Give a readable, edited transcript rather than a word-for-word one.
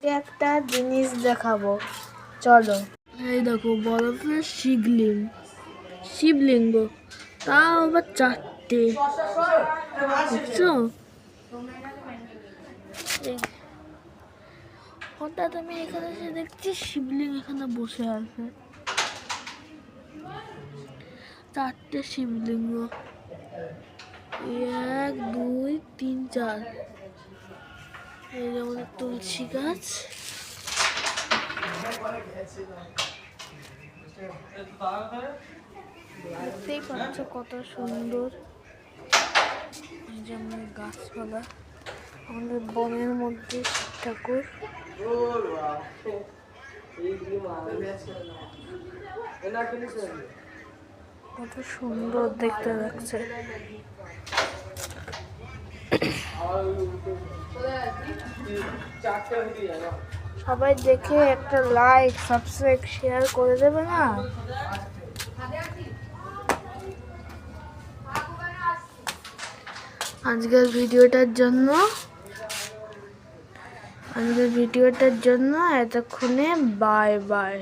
একটা জিনিস দেখাবো, চলো। এই দেখো বরফের শিবলিঙ্গ, তাও আবার 4টে, বুঝছো? হঠাৎ আমি এখানে এসে দেখছি শিবলিঙ্গ এখানে বসে আছে, 4টে শিবলিঙ্গ, 1 2 3 4। এই যে আমাদের তুলসী গাছ, দেখতেই পাচ্ছ কত সুন্দর। এই যে আমাদের গাছপালা, আমাদের বনের মধ্যে শিব ঠাকুর। কত সুন্দর দেখতে লাগছে। সবাই দেখে একটা লাইক, সাবস্ক্রাইব, শেয়ার করে দেবে না? আজকের ভিডিওটার জন্য এতক্ষণে বাই বাই।